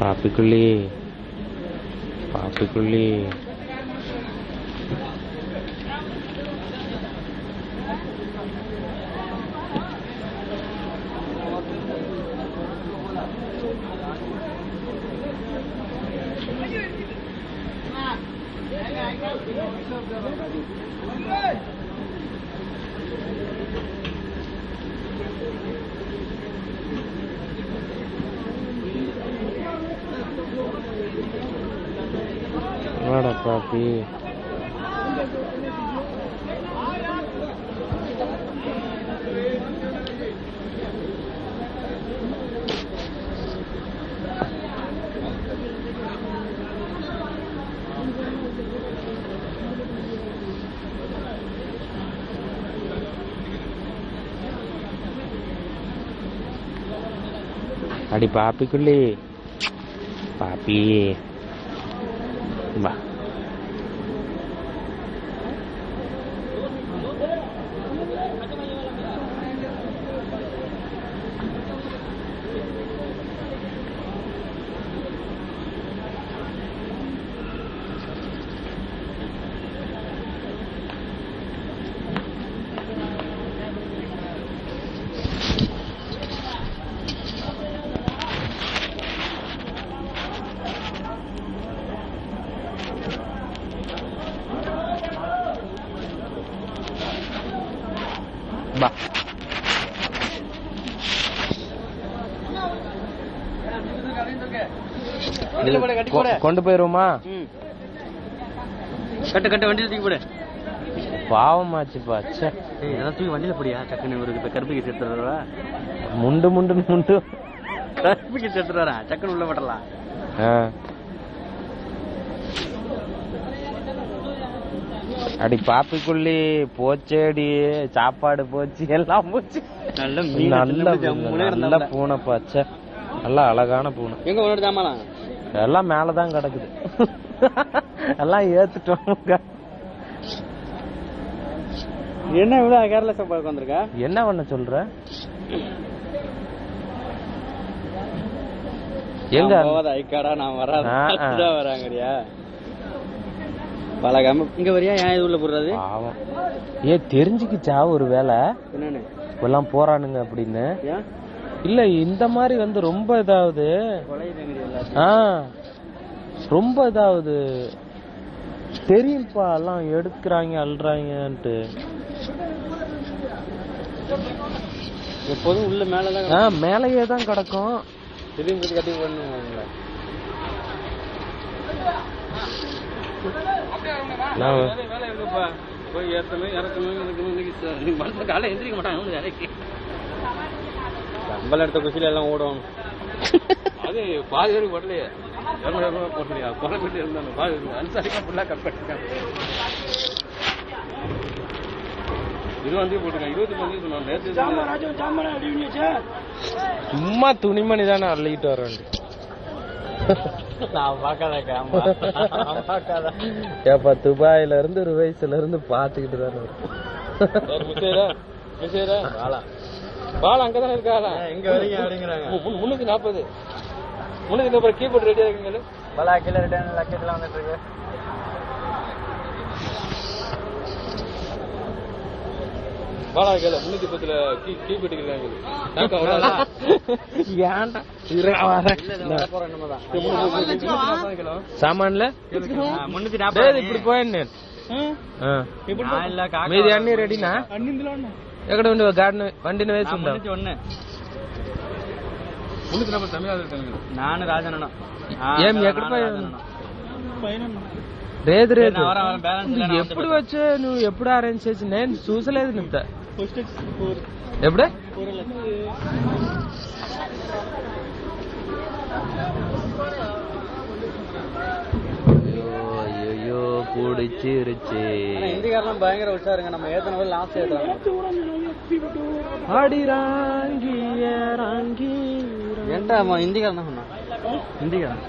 பாப்பிக்குள்ளி பாப்பிக்குள்ளி வாடா பாப்பி. அடி பாப்பிக்குள்ளி பாப்பி வா. கொண்டு போயிருவோமா? கட்டு கட்டு வண்டியில தூக்கி போடு. பாவமாச்சுப்பா. தூக்கி வண்டியில போடியா. சக்குன்னு ஒரு கருப்புக்கு சேர்த்துறா. முண்டு முண்டு முண்டு கருப்புக்கு சேர்த்துறா. சக்குன்னு உள்ள மாட்டலாம். அடி பாப்பிக்குள்ளி போச்சேடி. சாப்பாடு போச்சு, எல்லாம் போச்சு. நல்ல பூனை பாச்ச. நல்லா அழகான பூனை. எங்க உன்னோட ஜாமான் எல்லாம் மேலதான் கிடக்குது. எல்லாம் ஏத்துட்டோம். என்ன இவ்வளவு கேரளா சாப்பாடு வந்திருக்கா? என்ன பண்ண சொல்ற? எங்க ஐக்காடா நான் வராது வராங்கறியா? பழகாம இங்க வரியா? ஏன் இது உள்ள போடுறது? ஏன் தெரிஞ்சுக்கிச்சா ஒரு வேலை என்னன்னு எல்லாம் போறானுங்க அப்படின்னு? இல்ல இந்த மாதிரி வந்து ரொம்ப இதாவது ரொம்ப இதாவது தெரியும்பா. எல்லாம் எடுக்கிறாங்க அல்றாங்கன்ட்டு. எப்போதும் உள்ள மேலதான் மேலேயே தான் கிடக்கும். திரும்பி கட்டி பண்ணுவாங்க. போய் ஏற்றணும் இறக்கணும். காலை எந்திரிக்க மாட்டாங்க. வேலைக்கு சம்பளம் எடுத்த குசில எல்லாம் ஓடும். அது பாதி பேருக்கு போடலையே. 200 போடலையா? கொலை போட்டு இருந்தாங்க. பாதி அனுசரிக்கா ஃபுல்லா கட் பண்ணிருக்காங்க. 20 போட்டுருக்காங்க. 25 சொன்னாங்க. நேற்று சும்மா துணிமணி தானே அள்ளிக்கிட்டு வர வேண்டிய. ஏப்பா துபாயில இருந்து ருவைஸ்ல இருந்து பாத்துக்கிட்டு தானே. பால் அங்கதான் இருக்காளா? எங்க வரீங்க அப்படிங்கிறாங்க. 340 340 கீபோர்ட் ரெடியா இருக்குங்க. பல கிலோ ரிட்டர்ன் லக்கத்துல வந்துட்டு இருக்கு. பாலா கேள 310ல கீபோர்ட் இருக்காங்க. ஏன்டா சாமான்ல 340 இப்படி போயின்னு மீதி அண்ணி ரெடினா ఎక్కడ ఉండి గాడిని వండిని వేసి ఉందా? నాన్న రాజన్న ఏం ఎక్కడ లేదు లేదు ఎప్పుడు వచ్చా? నువ్వు ఎప్పుడు అరేంజ్ చేసి? నేను చూసలేదు. ఇంత ఎప్పుడే பிடிச்சிருச்சு. ஹிந்திக்காரெல்லாம் பயங்கர உஷாருங்க. நம்ம ஏத்தன லாஸ்ட் ஆடிராங்கி ஏன்டா ஹிந்திக்காரன் தான் சொன்னான். ஹிந்திக்காரன்